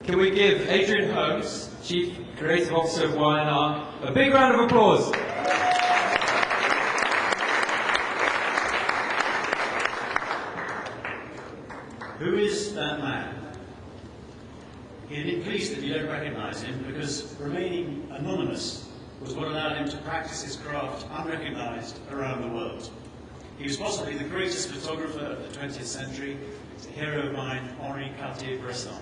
Can we give Adrian Holmes, Chief Creative Officer of Y&R, a big round of applause? Who is that man? He'd be pleased that you don't recognise him, because remaining anonymous was what allowed him to practice his craft unrecognised around the world. He was possibly the greatest photographer of the 20th century, a hero of mine, Henri Cartier-Bresson.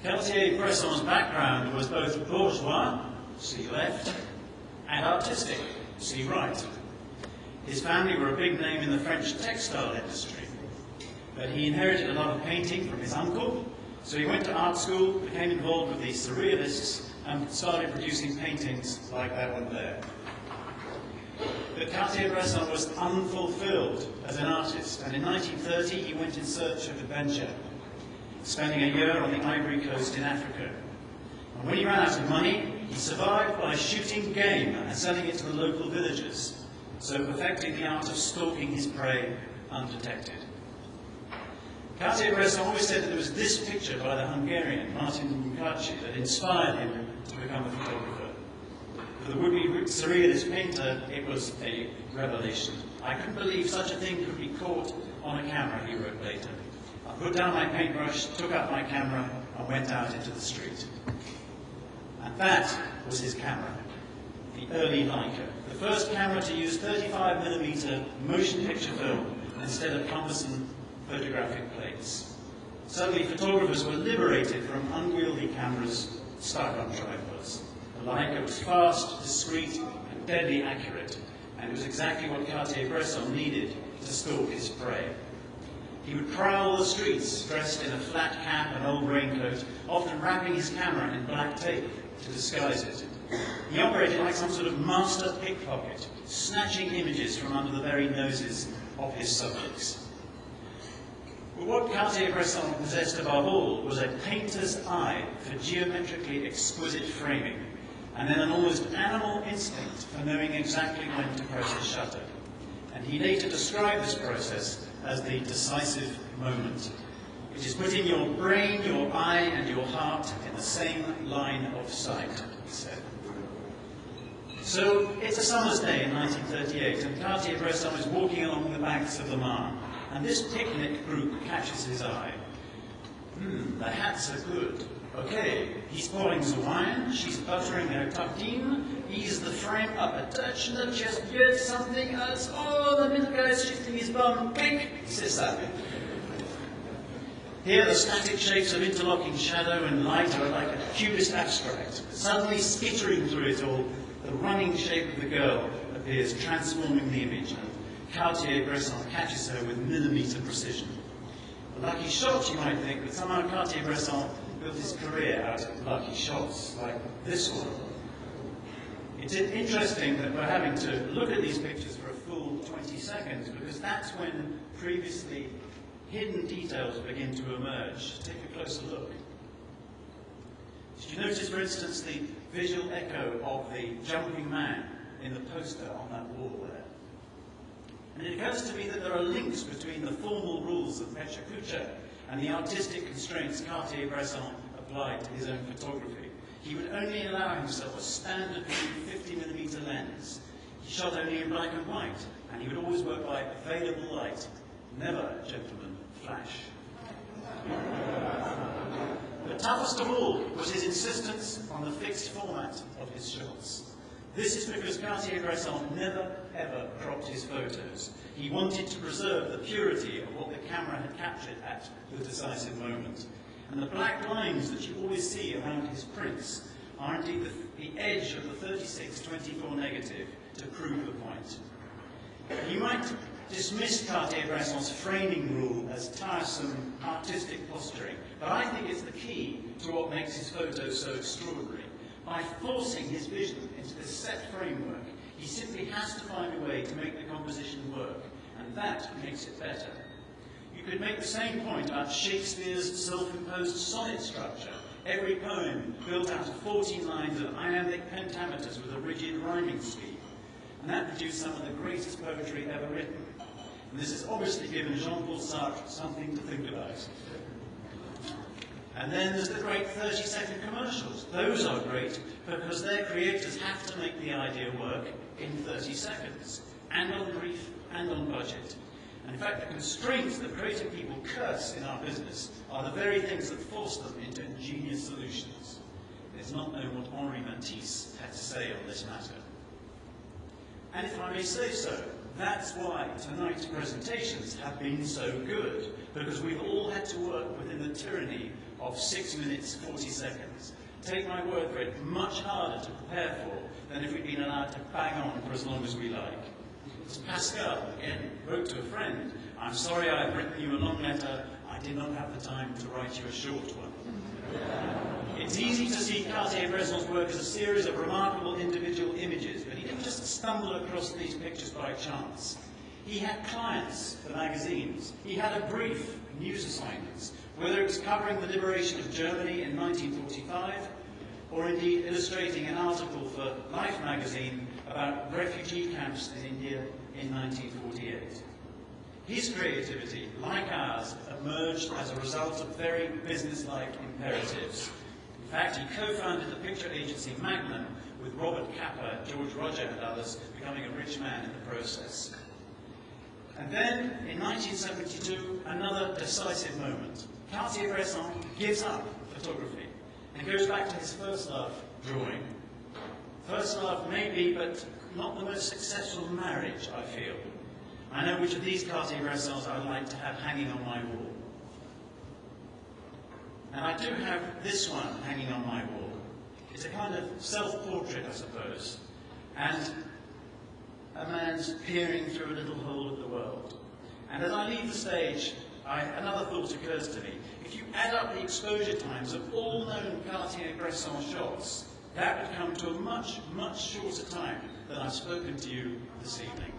Cartier-Bresson's background was both bourgeois, see left, and artistic, see right. His family were a big name in the French textile industry, but he inherited a love of painting from his uncle, so he went to art school, became involved with the Surrealists, and started producing paintings like that one there. But Cartier-Bresson was unfulfilled as an artist, and in 1930 he went in search of adventure, spending a year on the Ivory Coast in Africa. And when he ran out of money, he survived by shooting game and selling it to the local villagers, so perfecting the art of stalking his prey undetected. Cartier-Bresson always said that there was this picture by the Hungarian Martin Mukachi that inspired him to become a photographer. For the would-be surrealist painter, it was a revelation. I couldn't believe such a thing could be caught on a camera, he wrote later. I put down my paintbrush, took up my camera, and went out into the street. And that was his camera, the early Leica, the first camera to use 35mm motion picture film instead of cumbersome photographic plates. Suddenly, photographers were liberated from unwieldy cameras stuck on tripods. The Leica was fast, discreet, and deadly accurate, and it was exactly what Cartier-Bresson needed to stalk his prey. He would prowl the streets dressed in a flat cap and old raincoat, often wrapping his camera in black tape to disguise it. He operated like some sort of master pickpocket, snatching images from under the very noses of his subjects. But what Cartier-Bresson possessed above all was a painter's eye for geometrically exquisite framing, and then an almost animal instinct for knowing exactly when to press the shutter. And he later described this process as the decisive moment, which is putting your brain, your eye, and your heart in the same line of sight, he said. So it's a summer's day in 1938, and Cartier-Bresson is walking along the banks of the Marne, and this picnic group catches his eye. The hats are good. Okay, he's pouring the wine, she's buttering her tartine, ease the frame up a touch, not just yet, something else. Oh, the middle guy is shifting his bum, quick, c'est ça. Here the static shapes of interlocking shadow and light are like a cubist abstract. Suddenly skittering through it all, the running shape of the girl appears, transforming the image, and Cartier-Bresson catches her with millimetre precision. A lucky shot, you might think, but somehow Cartier-Bresson built his career out of lucky shots, like this one. It's interesting that we're having to look at these pictures for a full 20 seconds, because that's when previously hidden details begin to emerge. Take a closer look. Did you notice, for instance, the visual echo of the jumping man in the poster on that wall there? And it occurs to me that there are links between the formal rules of Pecha Kucha and the artistic constraints Cartier-Bresson applied to his own photography. He would only allow himself a standard 50mm lens. He shot only in black and white, and he would always work by available light, never, gentlemen, flash. But toughest of all was his insistence on the fixed format of his shots. This is because Cartier-Bresson never, ever cropped his photos. He wanted to preserve the purity of what the camera had captured at the decisive moment. And the black lines that you always see around his prints are indeed the edge of the 36-24 negative to prove the point. You might dismiss Cartier-Bresson's framing rule as tiresome artistic posturing, but I think it's the key to what makes his photos so extraordinary. By forcing his vision into this set framework, he simply has to find a way to make the composition work, and that makes it better. You could make the same point about Shakespeare's self-imposed sonnet structure, every poem built out of 14 lines of iambic pentameters with a rigid rhyming scheme, and that produced some of the greatest poetry ever written. And this has obviously given Jean-Paul Sartre something to think about. And then there's the great 30-second commercials. Those are great because their creators have to make the idea work in 30 seconds, and on brief and on budget. And in fact, the constraints that creative people curse in our business are the very things that force them into ingenious solutions. It's not known what Henri Matisse had to say on this matter. And if I may say so, that's why tonight's presentations have been so good, because we've all had to work within the tyranny of 6 minutes, 40 seconds. Take my word for it, much harder to prepare for than if we'd been allowed to bang on for as long as we like. As Pascal, again, wrote to a friend, "I'm sorry I've written you a long letter, I did not have the time to write you a short one." It's easy to see Cartier-Bresson's work as a series of remarkable individual images, but he didn't just stumble across these pictures by chance. He had clients for magazines. He had a brief, news assignments, whether it was covering the liberation of Germany in 1945, or indeed illustrating an article for Life magazine about refugee camps in India in 1948. His creativity, like ours, emerged as a result of very business-like imperatives. In fact, he co-founded the picture agency Magnum with Robert Capa, George Roger and others, becoming a rich man in the process. And then, in 1972, another decisive moment. Cartier-Bresson gives up photography and goes back to his first love, drawing. First love, maybe, but not the most successful marriage, I feel. I know which of these Cartier-Bressons I'd like to have hanging on my wall. And I do have this one hanging on my wall. It's a kind of self-portrait, I suppose. And a man's peering through a little hole at the world. And as I leave the stage, another thought occurs to me. If you add up the exposure times of all known Cartier-Bresson shots, that would come to a much, much shorter time than I've spoken to you this evening.